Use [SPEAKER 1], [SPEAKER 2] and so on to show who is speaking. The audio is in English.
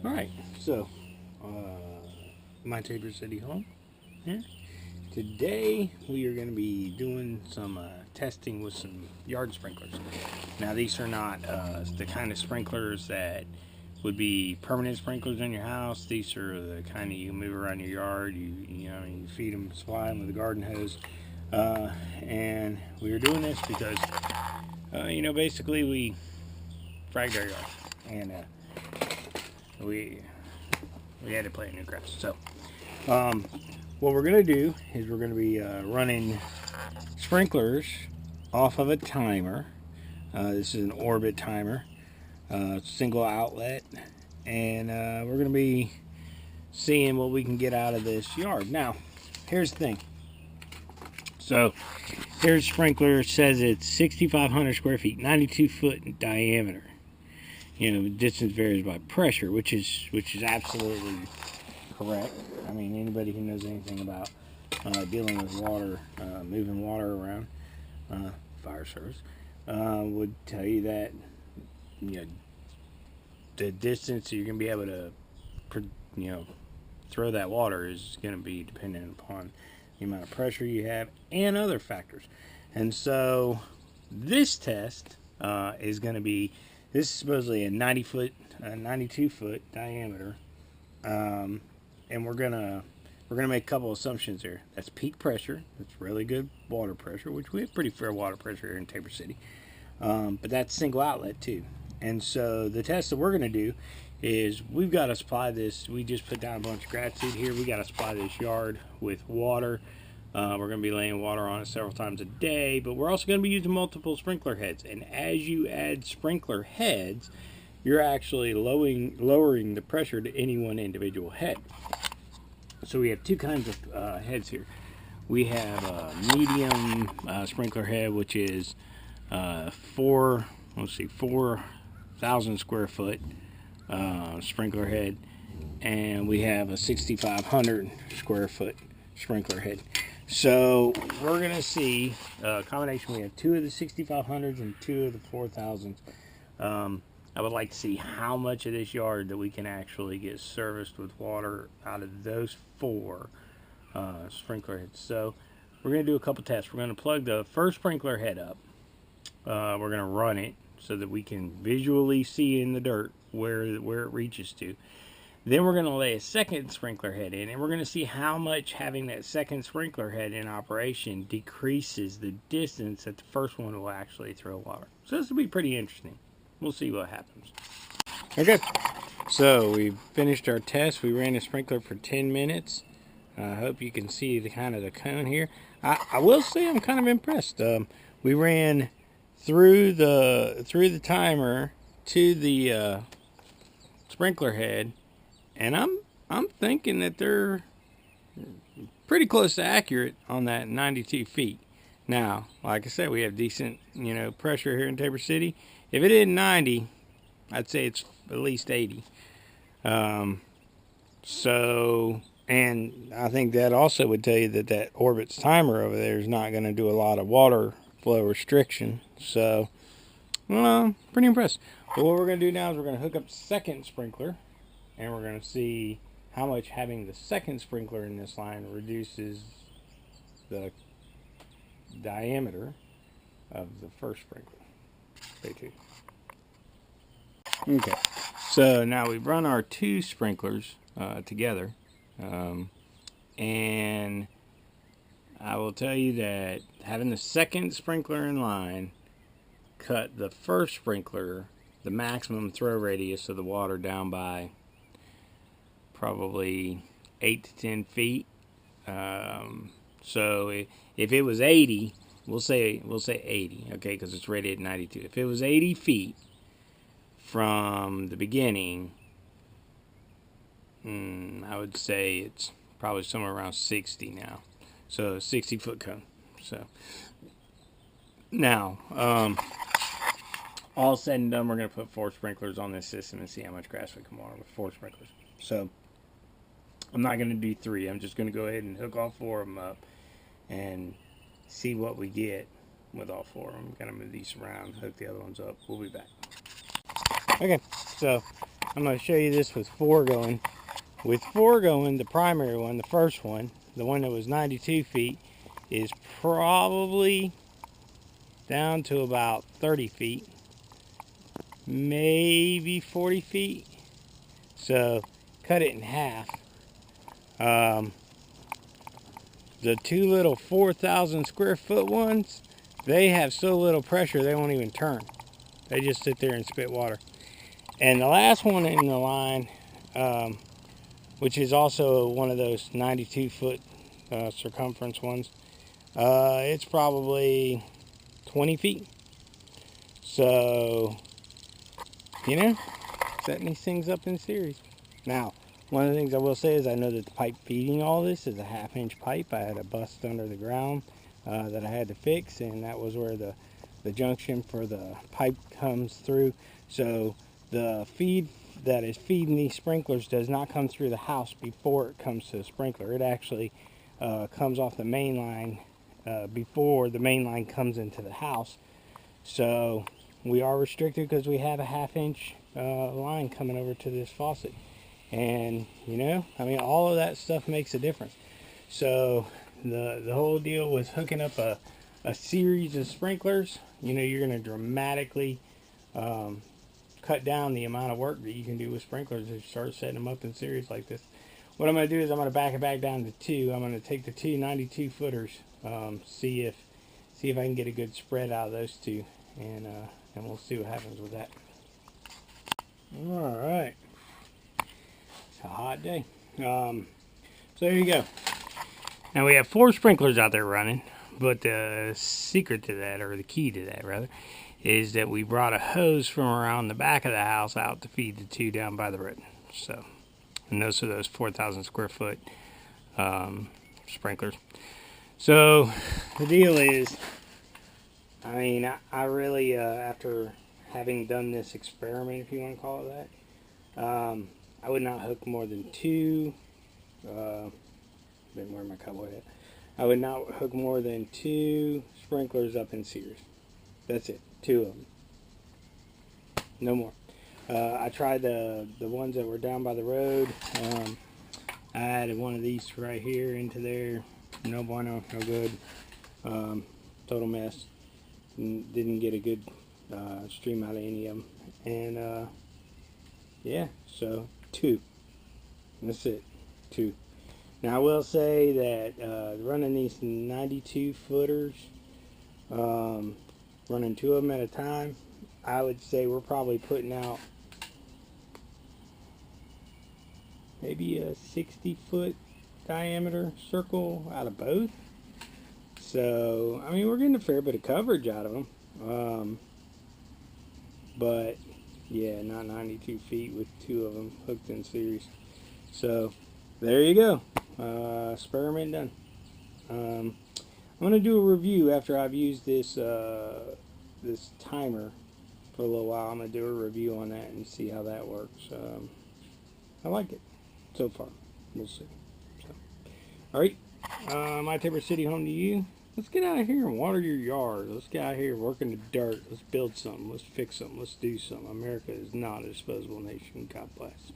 [SPEAKER 1] Alright, so my Tabor City home here. Today we are going to be doing some testing with some yard sprinklers. Now these are not the kind of sprinklers that would be permanent sprinklers in your house. These are the kind that you move around your yard. You feed them, supply them with a garden hose. And we are doing this because basically we fragged our yard and we had to plant new grass. So what we're going to do is we're going to be running sprinklers off of a timer. This is an Orbit timer, single outlet, and we're going to be seeing what we can get out of this yard. Now, here's the thing. So, here's sprinkler. It says it's 6,500 square feet, 92 foot in diameter. Distance varies by pressure, which is absolutely correct. I mean, anybody who knows anything about dealing with water, moving water around, fire service, would tell you that the distance you're going to be able to throw that water is going to be dependent upon the amount of pressure you have and other factors. And so this test is going to be, this is supposedly a 92 foot diameter, and we're gonna make a couple assumptions here. That's peak pressure. That's really good water pressure, which we have pretty fair water pressure here in Tabor City. But that's single outlet too. And so the test that we're gonna do is we've got to supply this. We just put down a bunch of grass seed here. We got to supply this yard with water. We're going to be laying water on it several times a day, but we're also going to be using multiple sprinkler heads. And as you add sprinkler heads, you're actually lowering the pressure to any one individual head. So we have two kinds of heads here. We have a medium sprinkler head, which is 4,000 square foot sprinkler head, and we have a 6,500 square foot sprinkler head. So we're gonna see a combination. We have two of the 6,500s and two of the 4,000s. I would like to see how much of this yard that we can actually get serviced with water out of those four sprinkler heads. So we're gonna do a couple tests. We're gonna plug the first sprinkler head up. We're gonna run it so that we can visually see in the dirt where it reaches to. Then we're going to lay a second sprinkler head in, and we're going to see how much having that second sprinkler head in operation decreases the distance that the first one will actually throw water. So this will be pretty interesting. We'll see what happens. Okay, so we finished our test. We ran the sprinkler for 10 minutes. I hope you can see the cone here. I will say I'm kind of impressed. We ran through the timer to the sprinkler head, and I'm thinking that they're pretty close to accurate on that 92 feet. Now, like I said, we have decent pressure here in Tabor City. If it isn't 90, I'd say it's at least 80. So, and I think that also would tell you that Orbit's timer over there is not going to do a lot of water flow restriction. So, well, pretty impressed. But what we're going to do now is we're going to hook up the second sprinkler, and we're going to see how much having the second sprinkler in this line reduces the diameter of the first sprinkler. Stay tuned. Okay, so now we've run our two sprinklers together, and I will tell you that having the second sprinkler in line cut the first sprinkler, the maximum throw radius of the water, down by probably 8 to 10 feet. So if it was 80, we'll say 80, okay, because it's rated at 92. If it was 80 feet from the beginning, I would say it's probably somewhere around 60 now. So a 60-foot cone. So now, all said and done, we're going to put 4 sprinklers on this system and see how much grass we can water with 4 sprinklers. So I'm not going to do 3. I'm just going to go ahead and hook all 4 of them up and see what we get with all 4 of them. I'm going to move these around, hook the other ones up. We'll be back. Okay, so I'm going to show you this with 4 going. With 4 going, the primary one, the first one, the one that was 92 feet, is probably down to about 30 feet, maybe 40 feet. So cut it in half. The 2 little 4,000 square foot ones, they have so little pressure they won't even turn. They just sit there and spit water. And the last one in the line, which is also one of those 92 foot circumference ones, it's probably 20 feet. So, you know, setting these things up in series. Now, one of the things I will say is I know that the pipe feeding all this is a 1/2-inch pipe. I had a bust under the ground that I had to fix, and that was where the junction for the pipe comes through. So the feed that is feeding these sprinklers does not come through the house before it comes to the sprinkler. It actually comes off the main line before the main line comes into the house. So we are restricted because we have a 1/2-inch line coming over to this faucet. And you know, I mean, all of that stuff makes a difference. So the whole deal with hooking up a series of sprinklers, you know, you're going to dramatically cut down the amount of work that you can do with sprinklers if you start setting them up in series like this. What I'm going to do is I'm going to back it back down to 2. I'm going to take the 2 92 footers, see if I can get a good spread out of those 2, and we'll see what happens with that. All right. It's a hot day. So there you go. Now we have 4 sprinklers out there running, but the secret to that, or the key to that rather, is that we brought a hose from around the back of the house out to feed the 2 down by the road. So, and those are those 4,000 square foot sprinklers. So the deal is, I mean, I really, after having done this experiment, if you want to call it that, I would not hook more than 2. Didn't wear my cowboy hat. I would not hook more than 2 sprinklers up in series. That's it. 2 of them. No more. I tried the ones that were down by the road. I added one of these right here into there. No bueno, no good. Total mess. Didn't get a good stream out of any of them. And yeah, so 2. That's it. 2. Now I will say that running these 92 footers, running 2 of them at a time, I would say we're probably putting out maybe a 60-foot diameter circle out of both. So, I mean, we're getting a fair bit of coverage out of them. But, yeah, not 92 feet with 2 of them hooked in series. So, there you go. Experiment done. I'm going to do a review after I've used this this timer for a little while. I'm going to do a review on that and see how that works. I like it so far. We'll see. So, all right, my Tabor City home to you. Let's get out of here and water your yard. Let's get out of here working the dirt. Let's build something. Let's fix something. Let's do something. America is not a disposable nation. God bless.